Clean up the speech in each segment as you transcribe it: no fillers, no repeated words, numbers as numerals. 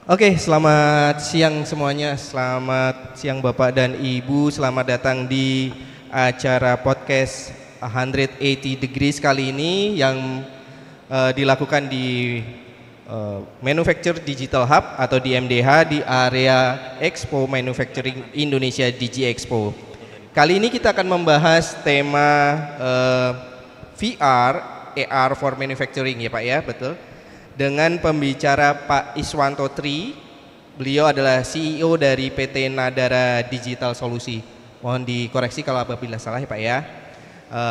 Oke, selamat siang semuanya. Selamat siang Bapak dan Ibu. Selamat datang di acara podcast 180 Degrees kali ini yang dilakukan di Manufacture Digital Hub atau di MDH di area Expo Manufacturing Indonesia Digi Expo. Kali ini kita akan membahas tema VR, AR for Manufacturing ya Pak ya, betul. Dengan pembicara Pak Iswanto Tri, beliau adalah CEO dari PT Nadara Digital Solusi. Mohon dikoreksi kalau apabila salah ya Pak ya.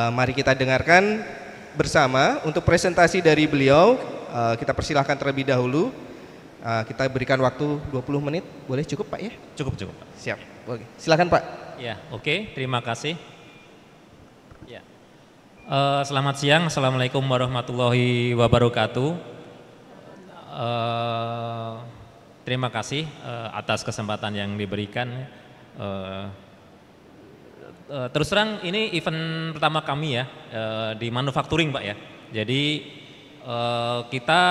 Mari kita dengarkan bersama untuk presentasi dari beliau. Kita persilahkan terlebih dahulu. Kita berikan waktu 20 menit, boleh cukup Pak ya? Cukup Pak. Siap, oke. Silakan Pak. Ya, oke, terima kasih. Ya. Selamat siang, Assalamualaikum warahmatullahi wabarakatuh. Terima kasih atas kesempatan yang diberikan. Terus terang ini event pertama kami ya di manufacturing Pak ya. Jadi kita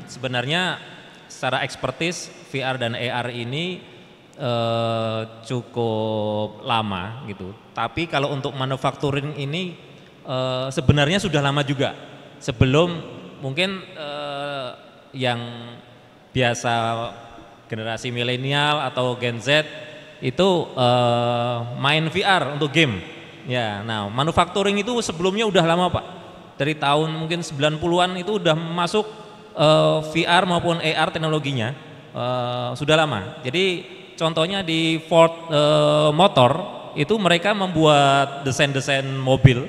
sebenarnya secara ekspertis VR dan AR ini cukup lama gitu. Tapi kalau untuk manufacturing ini sebenarnya sudah lama juga. Sebelum mungkin yang biasa generasi milenial atau Gen Z itu main VR untuk game. Ya, nah manufacturing itu sebelumnya udah lama Pak. Dari tahun mungkin 90-an itu udah masuk VR maupun AR teknologinya sudah lama. Jadi contohnya di Ford Motor itu mereka membuat desain-desain mobil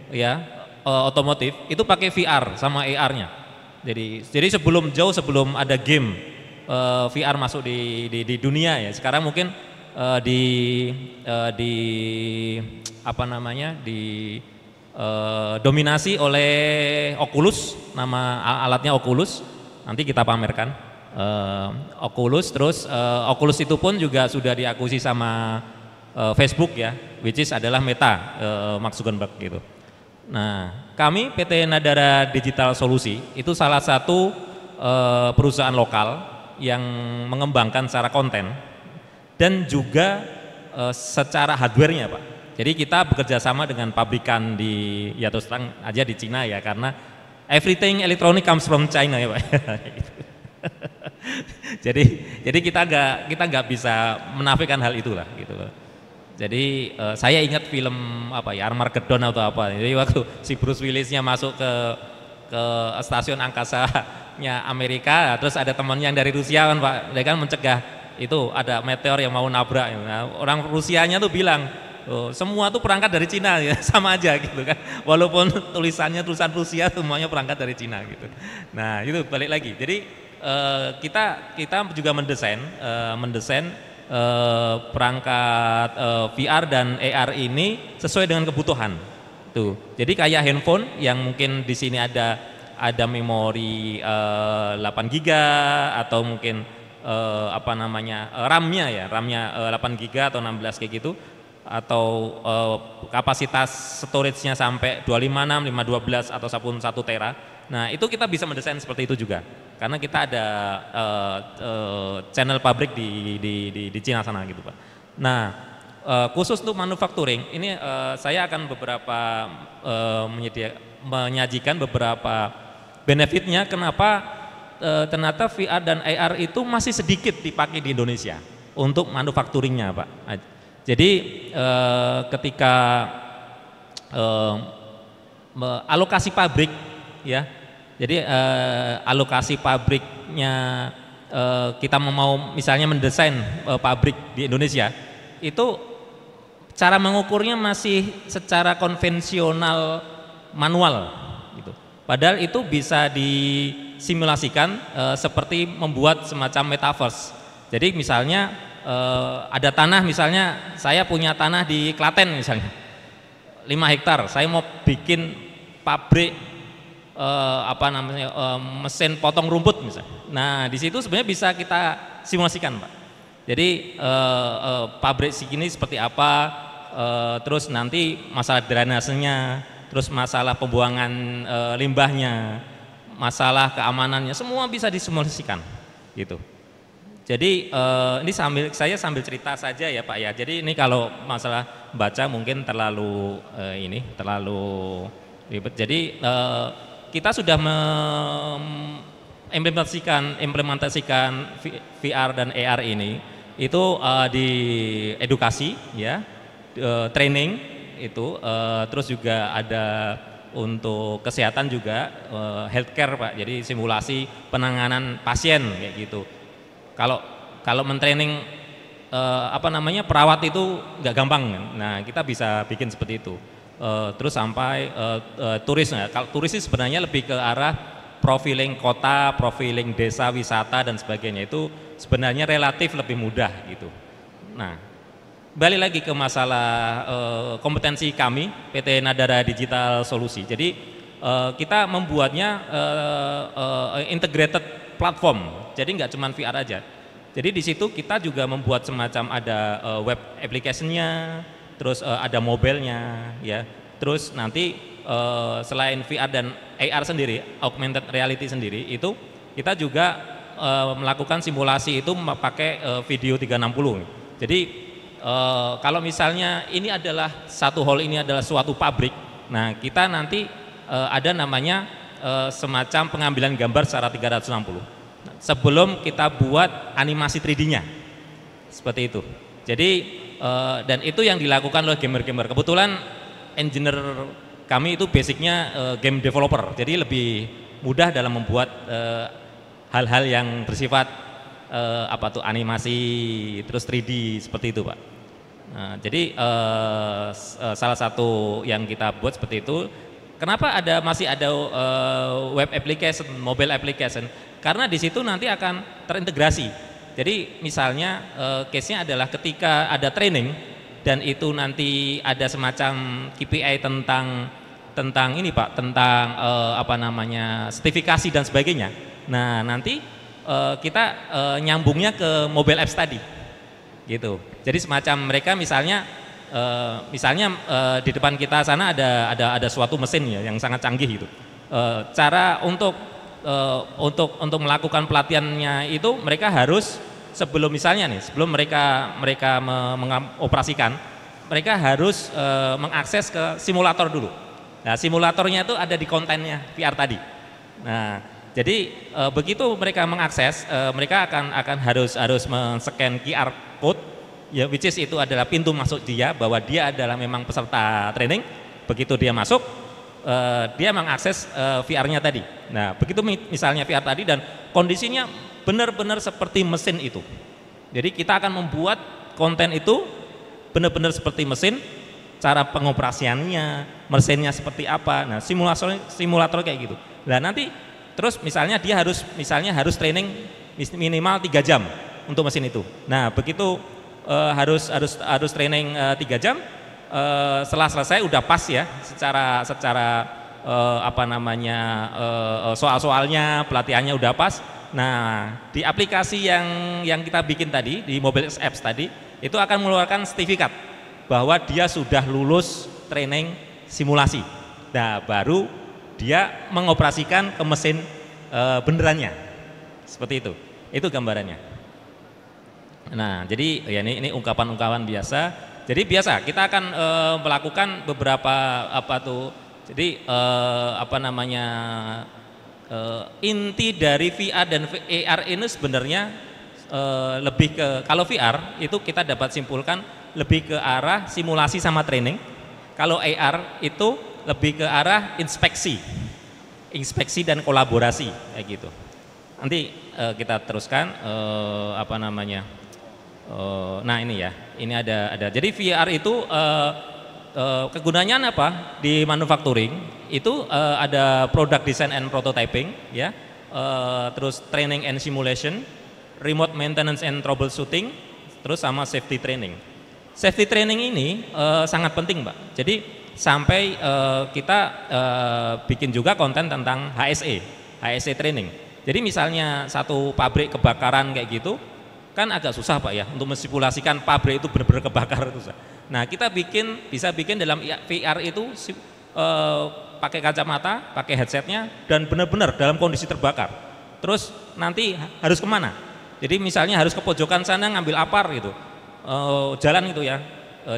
ya otomotif itu pakai VR sama AR-nya. Jadi jauh sebelum ada game VR masuk di dunia ya. Sekarang mungkin dominasi oleh Oculus, nama alatnya Oculus. Nanti kita pamerkan Oculus. Terus Oculus itu pun juga sudah diakuisisi sama Facebook ya, which is adalah Meta, Mark Zuckerberg gitu. Nah, kami PT Nadara Digital Solusi itu salah satu perusahaan lokal yang mengembangkan secara konten dan juga secara hardware-nya Pak. Jadi kita bekerja sama dengan pabrikan di ya terus terang aja di Cina ya, karena everything electronic comes from China ya Pak. jadi kita nggak bisa menafikan hal itulah gitu loh. Jadi saya ingat film apa ya, Armageddon atau apa. Jadi waktu si Bruce Willis-nya masuk ke stasiun angkasanya Amerika, terus ada temannya yang dari Rusia kan Pak, dia kan mencegah itu ada meteor yang mau nabrak. Nah, orang Rusianya tuh bilang, oh, semua tuh perangkat dari Cina ya, sama aja gitu kan. Walaupun tulisan Rusia semuanya perangkat dari Cina gitu. Nah itu balik lagi. Jadi kita juga mendesain perangkat VR dan AR ini sesuai dengan kebutuhan. Tuh. Jadi kayak handphone yang mungkin di sini ada memori 8 GB atau mungkin RAM-nya 8 GB atau 16 kayak gitu, atau kapasitas storage-nya sampai 256, 512 atau 1 tera. Nah, itu kita bisa mendesain seperti itu juga. Karena kita ada channel pabrik di Cina sana gitu Pak. Nah khusus untuk manufacturing ini saya akan menyajikan beberapa benefitnya kenapa ternyata VR dan AR itu masih sedikit dipakai di Indonesia untuk manufacturingnya Pak. Jadi ketika alokasi pabrik ya. Jadi alokasi pabriknya kita mau misalnya mendesain pabrik di Indonesia, itu cara mengukurnya masih secara konvensional manual gitu. Padahal itu bisa disimulasikan seperti membuat semacam metaverse. Jadi misalnya ada tanah, misalnya saya punya tanah di Klaten misalnya 5 hektar, saya mau bikin pabrik mesin potong rumput misalnya. Nah di situ sebenarnya bisa kita simulasikan Pak. Jadi pabrik segini seperti apa, terus nanti masalah drainasenya, terus masalah pembuangan limbahnya, masalah keamanannya, semua bisa disimulasikan gitu. Jadi ini saya sambil cerita saja ya Pak ya. Jadi ini kalau masalah baca mungkin terlalu ribet. Jadi kita sudah implementasikan VR dan AR ini itu di edukasi ya, training itu, terus juga ada untuk kesehatan juga, healthcare Pak. Jadi simulasi penanganan pasien kayak gitu. Kalau mentraining perawat itu nggak gampang kan? Nah kita bisa bikin seperti itu. Terus sampai turis. Nah, kalau turis sih sebenarnya lebih ke arah profiling kota, profiling desa wisata dan sebagainya, itu sebenarnya relatif lebih mudah gitu. Nah, balik lagi ke masalah kompetensi kami PT Nadara Digital Solusi. Jadi kita membuatnya integrated platform. Jadi nggak cuma VR aja. Jadi di situ kita juga membuat semacam ada web application-nya, terus ada mobile-nya, ya. Terus nanti selain VR dan AR sendiri, augmented reality sendiri, itu kita juga melakukan simulasi itu pakai video 360. Jadi kalau misalnya ini adalah satu hall, ini adalah suatu pabrik, nah kita nanti ada namanya semacam pengambilan gambar secara 360. Sebelum kita buat animasi 3D-nya, seperti itu. Jadi dan itu yang dilakukan oleh gamer-gamer. Kebetulan engineer kami itu basicnya game developer, jadi lebih mudah dalam membuat hal-hal yang bersifat animasi terus 3D seperti itu Pak. Nah, jadi salah satu yang kita buat seperti itu. Kenapa masih ada web application, mobile application? Karena di situ nanti akan terintegrasi. Jadi misalnya case-nya adalah ketika ada training dan itu nanti ada semacam KPI tentang ini Pak, tentang sertifikasi dan sebagainya. Nah nanti kita nyambungnya ke mobile apps tadi, gitu. Jadi semacam mereka misalnya di depan kita sana ada suatu mesin ya yang sangat canggih gitu. Cara untuk melakukan pelatihannya itu mereka harus sebelum mereka mengoperasikan, mereka harus mengakses ke simulator dulu. Nah simulatornya itu ada di kontennya VR tadi. Nah jadi begitu mereka mengakses, mereka akan harus men-scan QR code, ya, which is itu adalah pintu masuk dia, bahwa dia adalah memang peserta training. Begitu dia masuk, dia mengakses VR-nya tadi. Nah, begitu misalnya VR tadi dan kondisinya benar-benar seperti mesin itu. Jadi kita akan membuat konten itu benar-benar seperti mesin, cara pengoperasiannya, mesinnya seperti apa. Nah, simulator kayak gitu. Nah, nanti terus misalnya dia harus training minimal 3 jam untuk mesin itu. Nah, begitu harus training 3 jam, setelah selesai udah pas ya secara soal-soalnya, pelatihannya udah pas. Nah di aplikasi yang kita bikin tadi di mobile apps tadi itu akan mengeluarkan sertifikat bahwa dia sudah lulus training simulasi. Nah baru dia mengoperasikan ke mesin benerannya, seperti itu gambarannya. Nah jadi ya ini ungkapan-ungkapan biasa. Jadi biasa kita akan melakukan beberapa jadi inti dari VR dan AR ini sebenarnya lebih ke, kalau VR itu kita dapat simpulkan lebih ke arah simulasi sama training. Kalau AR itu lebih ke arah inspeksi dan kolaborasi kayak gitu. Nanti kita teruskan nah ini ya, ini ada. Jadi VR itu kegunaannya apa di manufacturing itu ada product design and prototyping ya, terus training and simulation, remote maintenance and troubleshooting, terus sama safety training. Safety training ini sangat penting Pak. Jadi sampai kita bikin juga konten tentang HSE training. Jadi misalnya satu pabrik kebakaran kayak gitu kan agak susah Pak ya untuk mensimulasikan pabrik itu benar-benar kebakar itu. Nah kita bisa bikin dalam VR itu pakai kacamata, pakai headsetnya dan benar-benar dalam kondisi terbakar. Terus nanti harus kemana? Jadi misalnya harus ke pojokan sana ngambil apar gitu, jalan itu ya,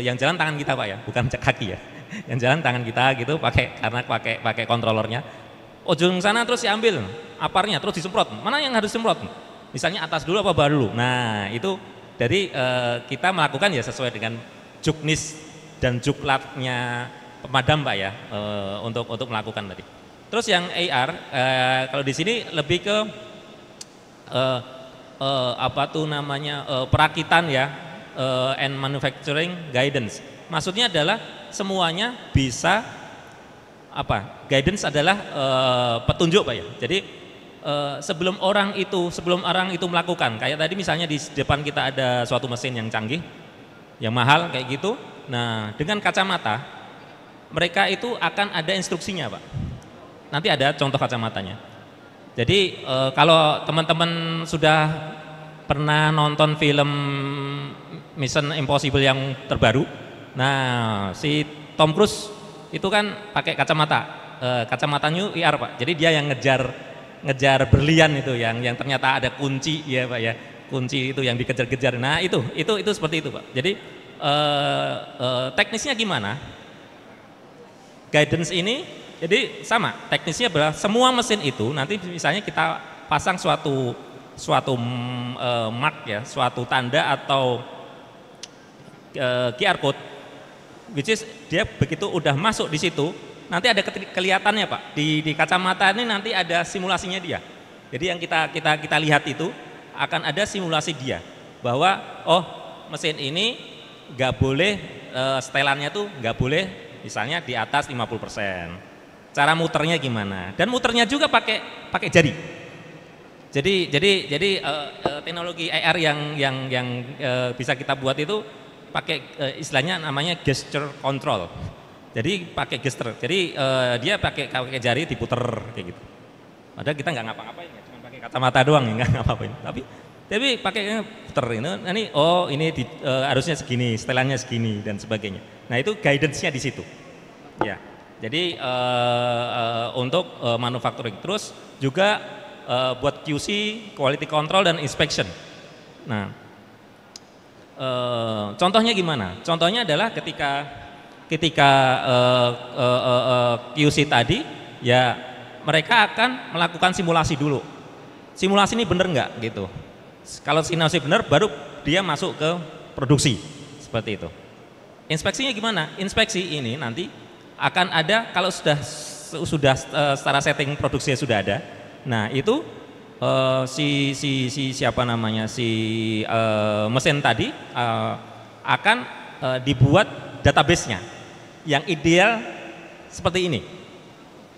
yang jalan tangan kita Pak ya, bukan kaki ya, yang jalan tangan kita gitu, karena pakai kontrolernya. Ujung sana terus diambil aparnya, terus disemprot. Mana yang harus disemprot? Misalnya atas dulu apa bawah dulu. Nah itu dari kita melakukan ya sesuai dengan juknis dan juklatnya pemadam Pak ya, untuk melakukan tadi. Terus yang AR, kalau di sini lebih ke perakitan ya, and manufacturing guidance. Maksudnya adalah semuanya bisa guidance adalah petunjuk Pak ya. Jadi sebelum orang itu melakukan, kayak tadi misalnya di depan kita ada suatu mesin yang canggih, yang mahal kayak gitu. Nah dengan kacamata mereka itu akan ada instruksinya Pak. Nanti ada contoh kacamatanya. Jadi kalau teman-teman sudah pernah nonton film Mission Impossible yang terbaru, nah si Tom Cruise itu kan pakai kacamata, kacamatanya IR Pak. Jadi dia yang ngejar berlian itu, yang ternyata ada kunci ya Pak ya, kunci itu yang dikejar-kejar. Nah itu seperti itu Pak. Jadi teknisnya gimana? Guidance ini jadi sama, teknisnya adalah semua mesin itu nanti misalnya kita pasang suatu mark ya, suatu tanda atau QR code, which is dia begitu udah masuk di situ nanti ada kelihatannya Pak di kacamata ini, nanti ada simulasinya dia. Jadi yang kita lihat itu akan ada simulasi dia bahwa mesin ini nggak boleh setelannya tuh nggak boleh misalnya di atas 50%. Cara muternya gimana? Dan muternya juga pakai jari. Jadi teknologi AR yang bisa kita buat itu pakai istilahnya namanya gesture control. Jadi pakai gesture. Jadi dia pakai jari diputer kayak gitu. Padahal kita nggak ngapa-ngapain ya, cuma pakai kacamata doang ya, nggak ngapa-ngapain. Tapi pakai puter ini harusnya segini, setelannya segini dan sebagainya. Nah itu guidance-nya di situ. Ya. Jadi untuk manufacturing, terus juga buat QC, quality control dan inspection. Nah, contohnya gimana? Contohnya adalah ketika QC tadi, ya mereka akan melakukan simulasi dulu. Simulasi ini benar nggak gitu? Kalau simulasi benar, baru dia masuk ke produksi seperti itu. Inspeksinya gimana? Inspeksi ini nanti akan ada kalau sudah secara setting produksinya sudah ada. Nah itu mesin tadi akan dibuat database-nya yang ideal seperti ini.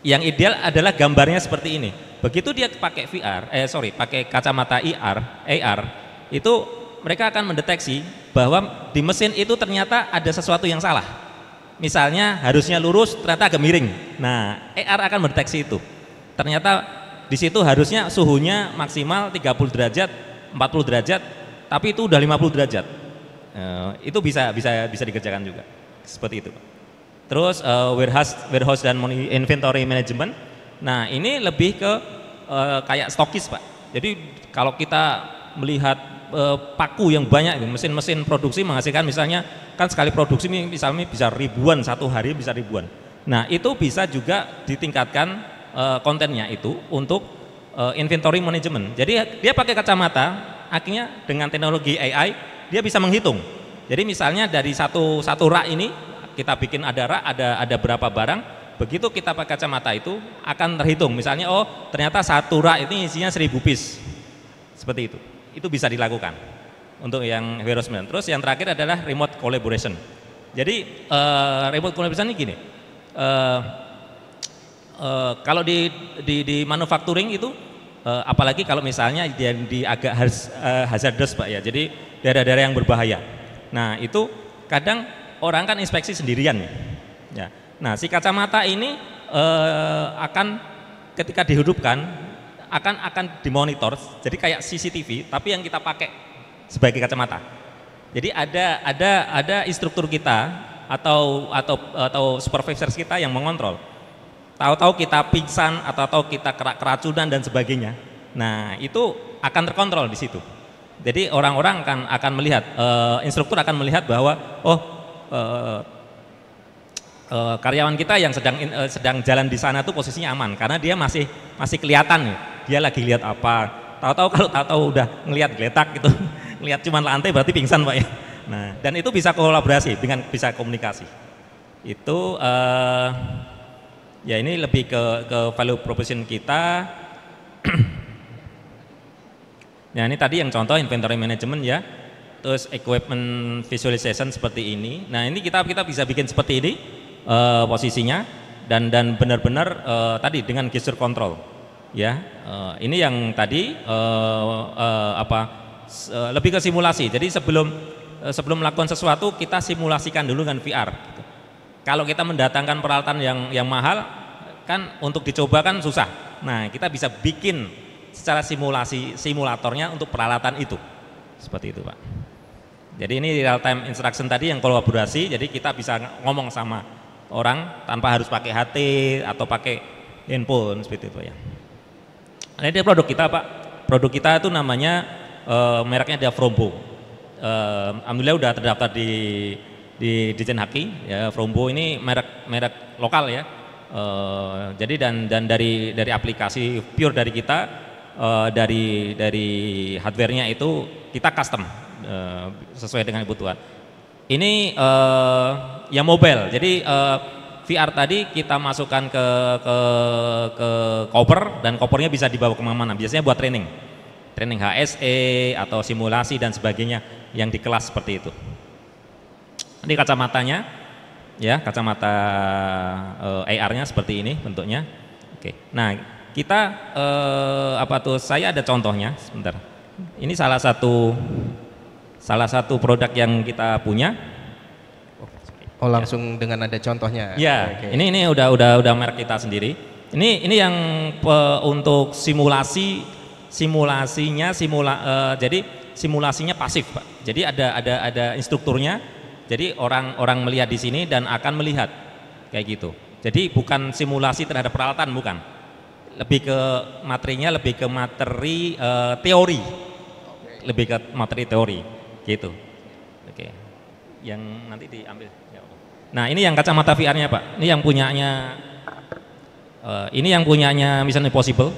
Yang ideal adalah gambarnya seperti ini. Begitu dia pakai pakai kacamata AR, itu mereka akan mendeteksi bahwa di mesin itu ternyata ada sesuatu yang salah. Misalnya harusnya lurus, ternyata agak miring. Nah, AR akan mendeteksi itu. Ternyata di situ harusnya suhunya maksimal 30 derajat, 40 derajat, tapi itu udah 50 derajat. Itu bisa dikerjakan juga. Seperti itu. Terus warehouse dan inventory management. Nah, ini lebih ke kayak stokis, Pak. Jadi kalau kita melihat paku yang banyak, mesin-mesin produksi menghasilkan misalnya kan sekali produksi misalnya bisa ribuan, satu hari bisa ribuan. Nah itu bisa juga ditingkatkan kontennya itu untuk inventory management. Jadi dia pakai kacamata, akhirnya dengan teknologi AI dia bisa menghitung. Jadi misalnya dari satu rak ini kita bikin ada rak, ada berapa barang, begitu kita pakai kacamata itu akan terhitung. Misalnya ternyata satu rak ini isinya 1000 piece, seperti itu bisa dilakukan untuk yang warehouse management. Terus yang terakhir adalah remote collaboration. Jadi remote collaboration ini gini, kalau di manufacturing itu apalagi kalau misalnya di agak hazardous Pak ya, jadi daerah-daerah yang berbahaya. Nah itu kadang orang kan inspeksi sendirian ya. Nah si kacamata ini akan ketika dihidupkan akan dimonitor, jadi kayak CCTV tapi yang kita pakai sebagai kacamata. Jadi ada instruktur kita atau supervisor kita yang mengontrol. Tahu-tahu kita pingsan atau kita keracunan dan sebagainya. Nah, itu akan terkontrol di situ. Jadi orang-orang akan melihat, instruktur akan melihat bahwa karyawan kita yang sedang jalan di sana tuh posisinya aman karena dia masih kelihatan nih, dia lagi lihat apa. Tahu-tahu udah ngelihat geletak gitu, ngelihat cuma lantai berarti pingsan Pak ya. Nah, dan itu bisa kolaborasi dengan bisa komunikasi. Itu ya ini lebih ke value proposition kita. Nah ini tadi yang contoh inventory management ya, terus equipment visualization seperti ini. Nah ini kita bisa bikin seperti ini posisinya dan benar-benar tadi dengan gesture control ya. Ini yang tadi lebih ke simulasi. Jadi sebelum melakukan sesuatu kita simulasikan dulu dengan VR. Kalau kita mendatangkan peralatan yang mahal kan untuk dicoba kan susah. Nah kita bisa bikin secara simulatornya untuk peralatan itu, seperti itu Pak. Jadi ini real time instruction tadi yang kolaborasi, jadi kita bisa ngomong sama orang tanpa harus pakai HT atau pakai handphone seperti itu ya. Nah ini produk kita Pak, produk kita itu namanya mereknya dia Frombo. Alhamdulillah udah terdaftar di Ditjen Haki ya. Frombo ini merek lokal ya. Jadi dan dari aplikasi pure dari kita. Dari hardware-nya itu kita custom sesuai dengan kebutuhan. Ini yang mobile. Jadi VR tadi kita masukkan ke koper dan kopernya bisa dibawa kemana-mana. Biasanya buat training HSE atau simulasi dan sebagainya yang di kelas seperti itu. Ini kacamatanya, ya kacamata AR-nya seperti ini bentuknya. Oke. Nah kita saya ada contohnya sebentar. Ini salah satu produk yang kita punya. Oh langsung ya. Dengan ada contohnya. Ya, okay. Ini udah merek kita sendiri. Ini yang untuk jadi simulasinya pasif Pak. Jadi ada instrukturnya. Jadi orang melihat di sini dan akan melihat kayak gitu. Jadi bukan simulasi terhadap peralatan, bukan. Lebih ke materinya, lebih ke materi teori, lebih ke materi teori, gitu. Oke, yang nanti diambil. Nah ini yang kacamata VR-nya Pak. Ini yang punyanya Mission Impossible.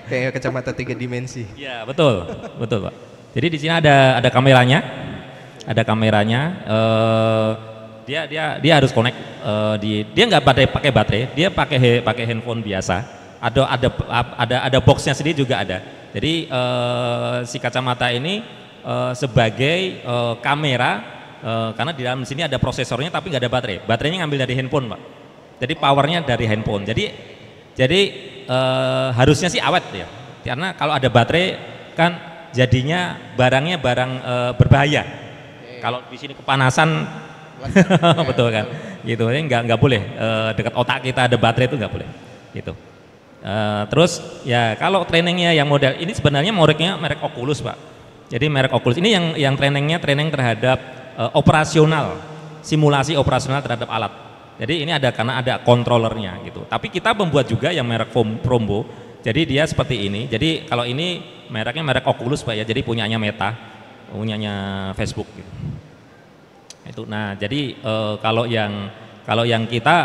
kayak kacamata 3 dimensi. Ya betul Pak. Jadi di sini ada kameranya, Dia harus connect, dia nggak pakai baterai, dia pakai handphone biasa. Ada boxnya sendiri juga ada. Jadi si kacamata ini sebagai kamera, karena di dalam sini ada prosesornya tapi nggak ada baterai. Baterainya ngambil dari handphone Pak. Jadi powernya dari handphone. Jadi harusnya sih awet ya. Karena kalau ada baterai kan jadinya barangnya barang berbahaya. Kalau di sini kepanasan betul kan, gitu. Nggak boleh dekat otak kita ada baterai itu nggak boleh, gitu. Terus ya kalau trainingnya yang model ini sebenarnya merek Oculus Pak. Jadi merek Oculus ini yang training terhadap operasional, simulasi operasional terhadap alat. Jadi ini karena ada controllernya gitu. Tapi kita membuat juga yang merek Frombo. Jadi dia seperti ini. Jadi kalau ini mereknya merek Oculus Pak ya. Jadi punyanya Meta, punyanya Facebook gitu. Itu. Nah jadi kalau yang kita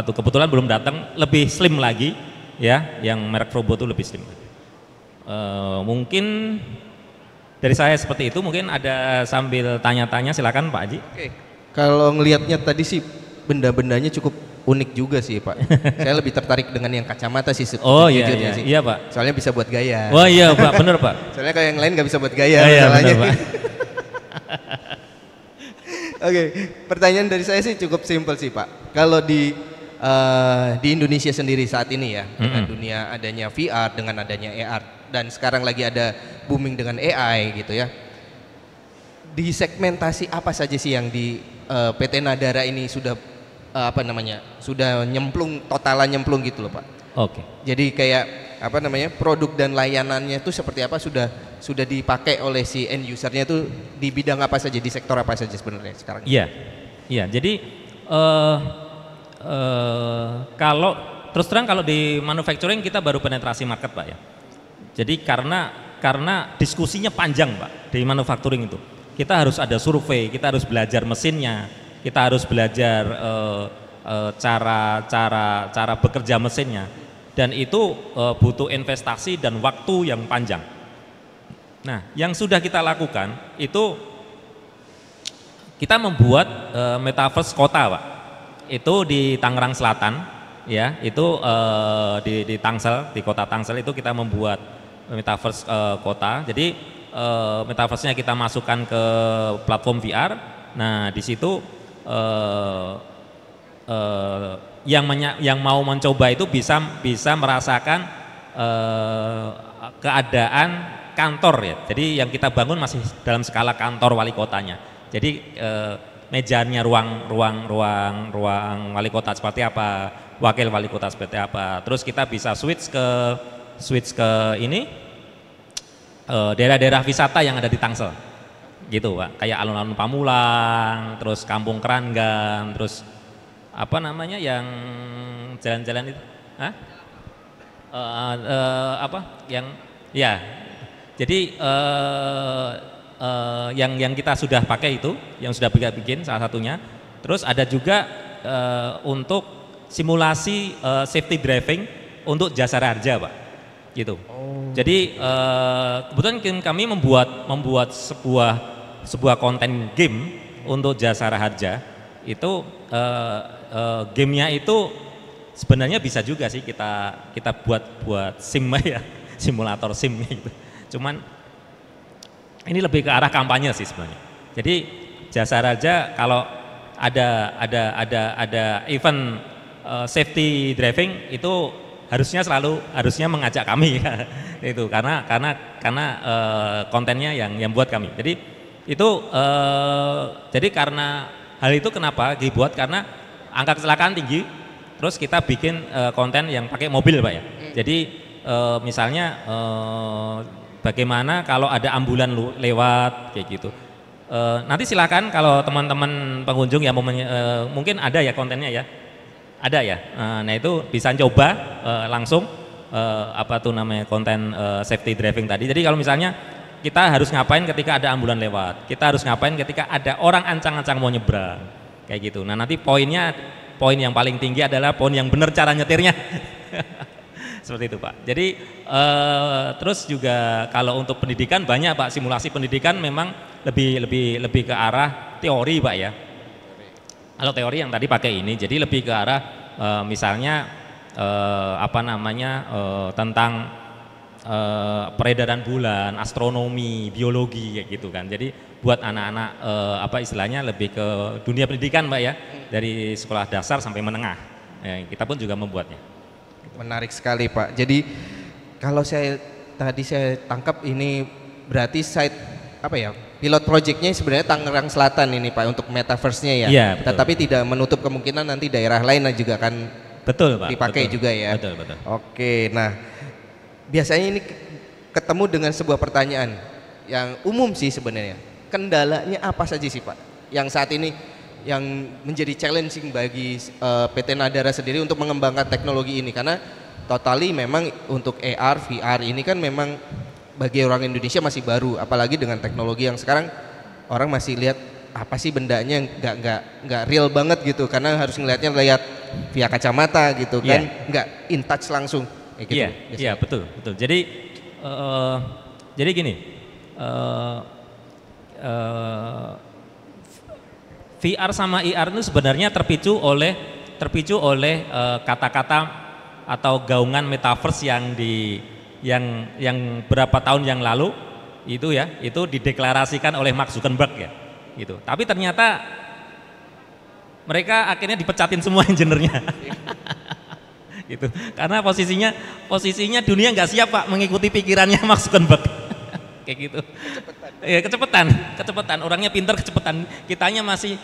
kebetulan belum datang, lebih slim lagi ya, yang merek Frombo itu lebih slim lagi. Mungkin dari saya seperti itu. Mungkin ada sambil tanya-tanya, silakan Pak Haji. Oke. Kalau ngelihatnya tadi sih benda-bendanya cukup unik juga sih Pak. Saya lebih tertarik dengan yang kacamata sih. Oh iya, iya Pak. Soalnya bisa buat gaya. Oh iya Pak, bener Pak. Soalnya kalau yang lain nggak bisa buat gaya. Iya bener Pak. Oke, pertanyaan dari saya sih cukup simpel sih Pak. Kalau di Indonesia sendiri saat ini ya, dengan dunia adanya VR, dengan adanya AR, dan sekarang lagi ada booming dengan AI gitu ya. Di segmentasi apa saja sih yang di PT Nadara ini sudah sudah totalan nyemplung gitu loh Pak. Oke. Jadi kayak produk dan layanannya itu seperti apa sudah dipakai oleh si end usernya itu di bidang apa saja, di sektor apa saja sebenarnya sekarang? Iya. Jadi kalau terus terang kalau di manufacturing kita baru penetrasi market Pak ya. Jadi karena karena diskusinya panjang Pak di manufacturing itu. Kita harus ada survei, kita harus belajar mesinnya, kita harus belajar cara bekerja mesinnya, dan itu butuh investasi dan waktu yang panjang. Nah, yang sudah kita lakukan itu kita membuat metaverse kota Pak. Itu di Tangerang Selatan, ya, itu di Tangsel, di kota Tangsel itu kita membuat metaverse kota. Jadi metaverse-nya kita masukkan ke platform VR. Nah, di situ yang mau mencoba itu bisa merasakan keadaan kantor ya. Jadi yang kita bangun masih dalam skala kantor wali kotanya. Jadi mejanya ruang wali kota seperti apa, wakil wali kota seperti apa. Terus kita bisa switch ke ini daerah-daerah wisata yang ada di Tangsel, gitu Pak. Kayak alun-alun Pamulang, terus Kampung Keranggan, terus apa namanya yang jalan-jalan itu, apa yang ya. Jadi yang kita sudah pakai itu, yang sudah bikin salah satunya. Terus ada juga untuk simulasi safety driving untuk Jasara Harja Pak, gitu. Jadi kebetulan kami membuat sebuah konten game untuk Jasara Harja. Itu gamenya itu sebenarnya bisa juga sih kita buat sim ya, simulator sim gitu. Cuman ini lebih ke arah kampanye sih sebenarnya. Jadi Jasara Harja kalau ada event safety driving itu harusnya mengajak kami itu karena kontennya yang buat kami. Jadi itu jadi karena hal itu kenapa dibuat, karena angka kecelakaan tinggi, terus kita bikin konten yang pakai mobil Pak ya. Jadi misalnya bagaimana kalau ada ambulan lewat kayak gitu. Nanti silakan kalau teman-teman pengunjung yang mungkin ada ya kontennya ya. Ada ya. Nah itu bisa coba langsung apa tuh namanya konten safety driving tadi. Jadi kalau misalnya kita harus ngapain ketika ada ambulan lewat, kita harus ngapain ketika ada orang ancang-ancang mau nyebrang, kayak gitu. Nah nanti poin yang paling tinggi adalah poin yang benar cara nyetirnya. Seperti itu Pak. Jadi terus juga kalau untuk pendidikan banyak Pak, simulasi pendidikan memang lebih ke arah teori Pak ya. Kalau teori yang tadi pakai ini, jadi lebih ke arah misalnya tentang peredaran bulan, astronomi, biologi kayak gitu kan. Jadi buat anak-anak istilahnya lebih ke dunia pendidikan Pak ya, dari sekolah dasar sampai menengah. Ya, kita pun juga membuatnya. Menarik sekali Pak. Jadi kalau saya tangkap ini berarti pilot projectnya sebenarnya Tangerang Selatan ini Pak untuk metaverse-nya ya. Iya, betul. Tetapi tidak menutup kemungkinan nanti daerah lain juga akan Pak, dipakai juga ya. Betul. Oke, nah biasanya ini ketemu dengan sebuah pertanyaan yang umum sih sebenarnya. Kendalanya apa saja sih Pak yang saat ini yang menjadi challenging bagi PT Nadara sendiri untuk mengembangkan teknologi ini, karena totally memang untuk AR, VR ini kan memang bagi orang Indonesia masih baru, apalagi dengan teknologi yang sekarang orang masih lihat apa sih bendanya nggak real banget gitu, karena harus ngelihatnya lihat via kacamata gitu kan, nggak in touch langsung. Iya betul. Jadi gini, VR sama IR itu sebenarnya terpicu oleh kata-kata atau gaungan metaverse yang berapa tahun yang lalu itu dideklarasikan oleh Mark Zuckerberg ya, gitu. Tapi ternyata mereka akhirnya dipecatin semua engineer-nya. Gitu. Karena posisinya dunia nggak siap Pak mengikuti pikirannya Mark Zuckerberg. Kayak gitu. Kecepatan. Orangnya pintar, kecepatan. Kitanya masih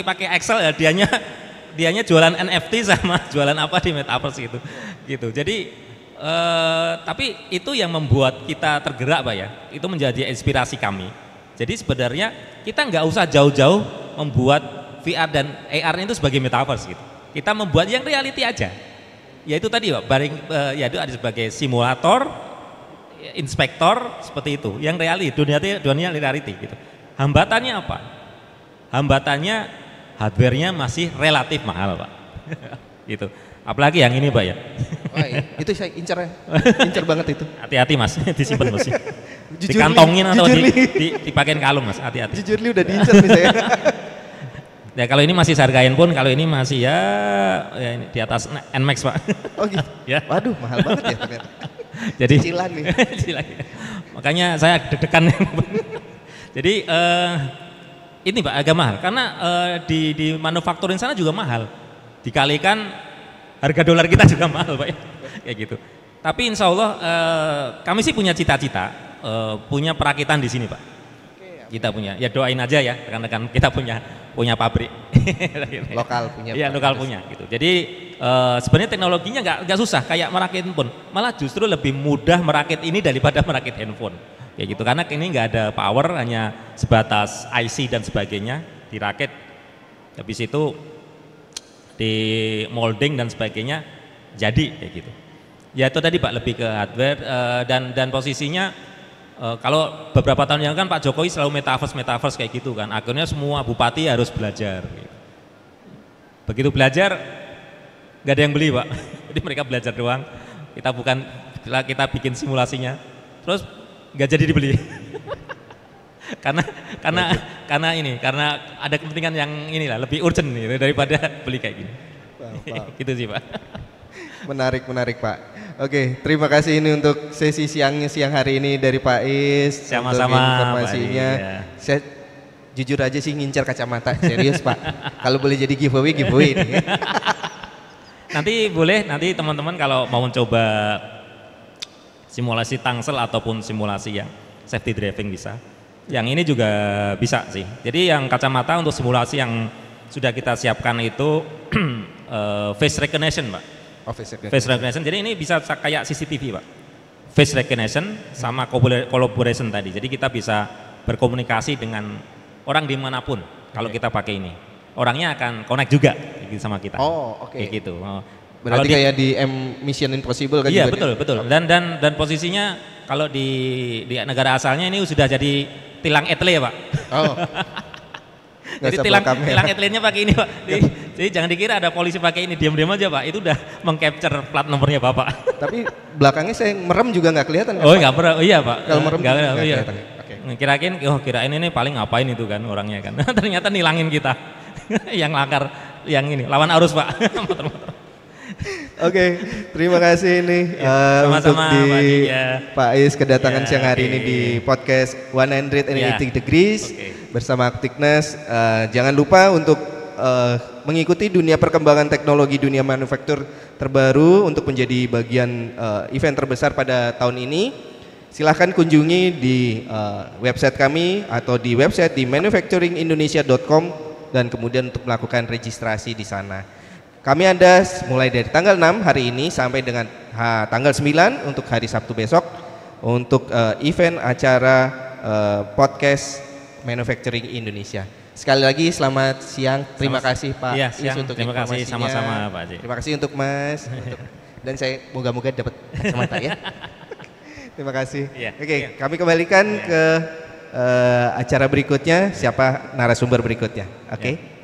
pakai Excel ya, dianya jualan NFT sama jualan apa di metaverse gitu. Jadi tapi itu yang membuat kita tergerak Pak ya. Itu menjadi inspirasi kami. Jadi sebenarnya kita nggak usah jauh-jauh membuat VR dan AR itu sebagai metaverse gitu. Kita membuat yang reality aja. Yaitu tadi Pak, yaitu ada sebagai simulator inspektor seperti itu, yang dunia reality gitu. Hambatannya apa? Hambatannya hardware-nya masih relatif mahal, Pak. Gitu. Apalagi yang ini, Pak ya. Oh, iya. Itu saya incer banget itu. Hati-hati Mas, disimpan Mas. Jujur Dikantongin atau jujur dipakein kalung Mas, hati-hati. Jujur udah diincer nih saya. Ya kalau ini masih harga handphone, kalau ini masih ya ini di atas Nmax Pak. Oh gitu. Ya. Waduh, mahal banget ya ternyata. Jadi cicilan nih. Cicilan. Makanya saya deg-degan. Jadi ini Pak agak mahal karena di manufacturing sana juga mahal. Dikalikan harga dolar kita juga mahal Pak ya. Kayak gitu. Tapi insya Allah kami sih punya cita-cita punya perakitan di sini Pak. Kita punya, ya doain aja ya rekan-rekan kita punya pabrik lokal punya. Iya lokal punya gitu. Jadi sebenarnya teknologinya nggak susah kayak merakit handphone, malah justru lebih mudah merakit ini daripada merakit handphone. Kayak gitu karena ini nggak ada power, hanya sebatas IC dan sebagainya dirakit. Habis itu di molding dan sebagainya jadi kayak gitu. Ya itu tadi Pak lebih ke hardware dan posisinya. Kalau beberapa tahun yang kan Pak Jokowi selalu metaverse kayak gitu kan, akhirnya semua bupati harus belajar. Begitu belajar, nggak ada yang beli Pak. Jadi mereka belajar doang. Kita bikin simulasinya, terus nggak jadi dibeli. karena ada kepentingan yang inilah lebih urgent gitu, daripada beli kayak gini. Wow. Gitu sih Pak. Menarik Pak. Oke, terima kasih ini untuk sesi siang hari ini dari Pak Is. Sama-sama informasinya. Pak, iya. Saya jujur aja sih ngincer kacamata, serius Pak. Kalau boleh jadi giveaway nih. Nanti teman-teman kalau mau coba simulasi tangsel ataupun simulasi yang safety driving bisa. Yang ini juga bisa sih. Jadi yang kacamata untuk simulasi yang sudah kita siapkan itu face recognition Pak. Face recognition, jadi ini bisa kayak CCTV Pak. Face recognition sama collaboration tadi. Jadi kita bisa berkomunikasi dengan orang dimanapun kalau kita pakai ini. Orangnya akan connect juga gitu sama kita. Oh oke. Kayak gitu. Berarti kayak di Mission Impossible kan? Iya betul. Dan posisinya kalau di negara asalnya ini sudah jadi tilang etle Pak. Oh. Jadi tilang etlenya pakai ini Pak. Jadi jangan dikira ada polisi pakai ini, diam-diam aja Pak. Itu udah mengcapture plat nomornya Bapak. Tapi belakangnya saya merem juga nggak kelihatan. Oh nggak pernah, iya Pak. Kalau merem nggak kelihatan. Kirain ini paling ngapain itu kan orangnya kan. Ternyata nilangin kita. Yang langgar, yang ini lawan arus Pak. Motor-motor. Oke, terima kasih ini untuk Pak Is kedatangan siang hari ini di podcast 180 Degrees bersama Aktiknas. Jangan lupa untuk mengikuti dunia perkembangan teknologi dunia manufaktur terbaru untuk menjadi bagian event terbesar pada tahun ini. Silahkan kunjungi di website kami atau di website di manufacturingindonesia.com dan kemudian untuk melakukan registrasi di sana. Kami ada mulai dari tanggal 6 hari ini sampai dengan tanggal 9 untuk hari Sabtu besok untuk event acara podcast Manufacturing Indonesia. Sekali lagi selamat siang, terima kasih Pak Is untuk terima kasih sama-sama Pak Haji. Terima kasih untuk Mas dan saya moga-moga dapat kacamata ya. Terima kasih. Oke, kami kembalikan ke acara berikutnya, siapa narasumber berikutnya. Oke.